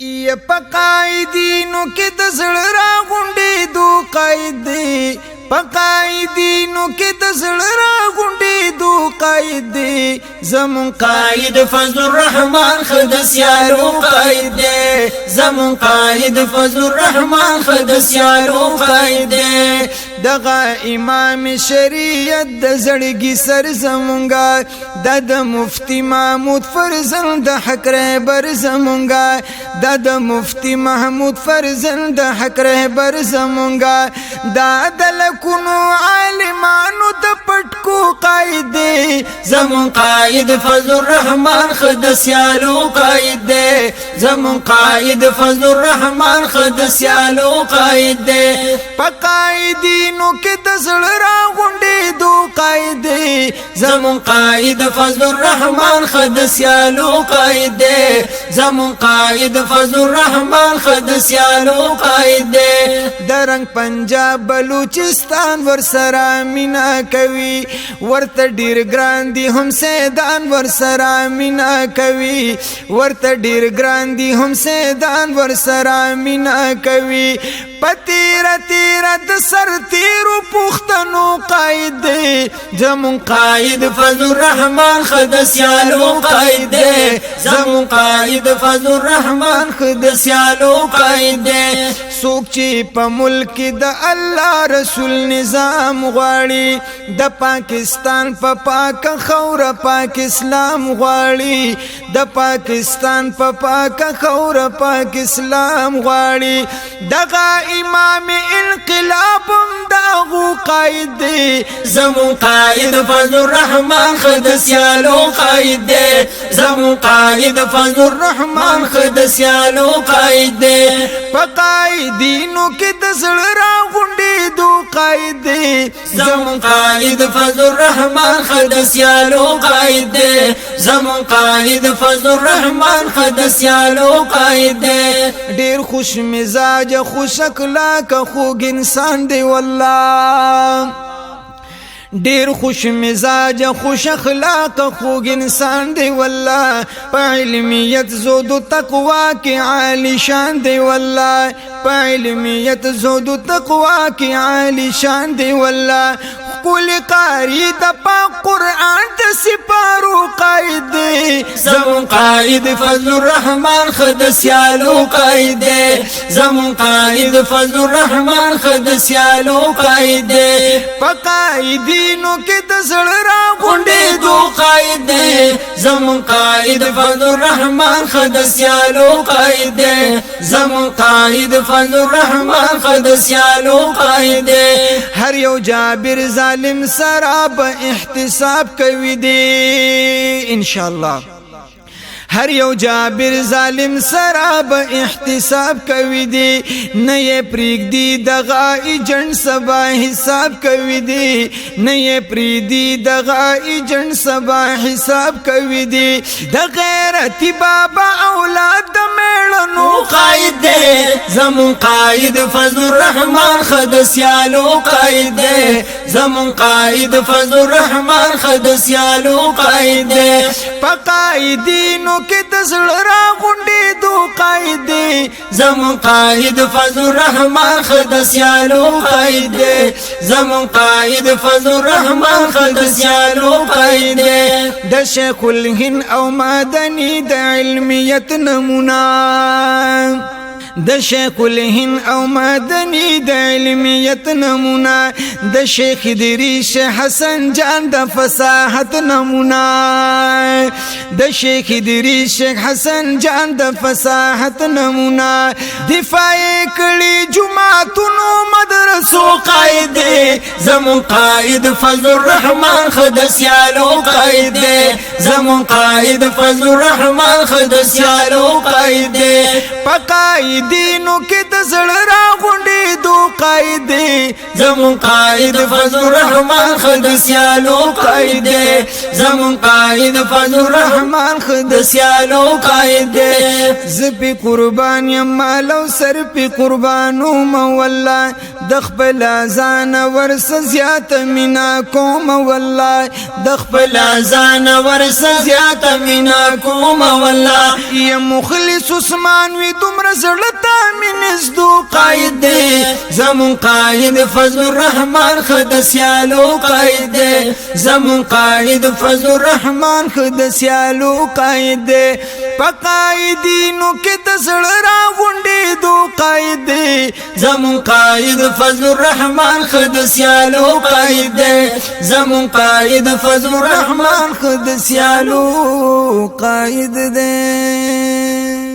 یا پا قائدینو کی دزل را غنڈی دو قائد دی پا قائدینو کی دزل را غنڈی دو قائد دی زمون قائد فضل الرحمن خد سیالو قائد دی زمون قائد فضل الرحمن خد سیالو قائد دی دغا امام شریعت د زړګي سر زمونږه د مفتی محمود فرزن د حق رهبر زمونږه د مفتی محمود فرزن د حق رهبر زمونږه دا د لکونو عالمانو د پټکو قائد زمون قائد فضل الرحمن خد سیالو قائد زمون قائد فضل الرحمن خد سیالو قائد په قائدینو کې د زړه را غونډې دو قائد زمون قائد فضل الرحمن خد سیالو قائد زمون قائد فضل الرحمن خد سیالو قائد درنګ پنجاب بلوچستان ور سره مینا کوي ورته ډیر ګران دي هم سیدان ور سره مینا کوي ورته ډیر ګران دي هم سیدان ور سره مینا کوي پتیر تیر د سر تیرو پختنو قائد زمون قائد فضل الرحمن خد سیالو قائد زمون قائد فضل الرحمن خد سیالو قائد سوک چی پا ملک دا اللہ رسول نظام غواړي د پاکستان پا پاک خور پاک اسلام غواړي د پاکستان پا پاک خور پاک اسلام غواړي دغه امام انقلاب داغو قائد زمون قائد فضل الرحمن خد سیالو قائد زمون قائد فضل الرحمن خد سیالو قائد پا قائدینو کی دزل را غنڈی دو قائد زمون قائد فضل الرحمن خد سیالو قائد زمون قائد فضل الرحمن خد سیالو قائد ډیر خوش مزاج خوش اخلاق خوږ انسان دی والله ډیر خوش مزاج خوش اخلاق خوږ انسان دی والله په علمیت زود و تقوا کې عالی شان دی والله په علمیت زود و تقوا کې عالی شان دی والله کل قاری د پاک قرآن ته سپارو قائد زمون قائد فضل الرحمن خد سیالو قائد زمون قائد فضل الرحمن خد سیالو قائد په قائدینو کې د زړه را غونډې دو قائد زمون قائد فضل الرحمن خد سیالو قائد زمون قائد فضل الرحمن خد سیالو قائد هر یو جابر ظالم سراب احتساب کوي دی انشاءاللہ هر یو جابر ظالم سراب احتساب کوي دی نه یې پریږدي دغه ایجنټ سبا حساب کوي دی نه یې پریږدي دغه ایجنټ سبا حساب کوي دی د غیرتی بابا اولاد د میړنو قائد زمون قائد فضل الرحمن خد سیالو قائد زمون قائد فضل الرحمن خد سیالو قائد په قائدینو کې د زړه را غونډې دو قائد زمون قائد فضل الرحمن خد سیالو قائد زمون قائد فضل الرحمن خد سیالو قائد د شیخ الهند او مدنی د علمیت نمونه د شیخ الهند او مدنی د علمیت نمونه د شیخ ادریس حسن جان د فصاحت نمونه د شیخ ادریس حسن جان د فصاحت نمونه دفاع کړي جمعتونو مدرسو قائد زمون قائد فضل الرحمن خد سیالو قائد زمون قائد فضل الرحمن خد سیالو قائد په قائدینو کې د زړه را غونډې دو قائد زمون قائد فضل الرحمن خد سیالو قائد زمون قائد فضل الرحمن خد سیالو قائد زپی قربان یم مال او سر پی قربانو مولا د خپل ځان ورس زیات مینا کوم والله د خپل ځان ورس زیات مینا کوم والله یا مخلص عثمان وی دومره زړه منزدو قائد دے زمون قائد فضل الرحمن خد سیالو قائد دے زمون قائد فضل الرحمن خد سیالو قائد دے پا قائدینو کی دزڑ را غنڈی دو قائد دے زمون قائد فضل الرحمن خد سیالو قائد دے زمون قائد فضل الرحمن خد سیالو قائد دے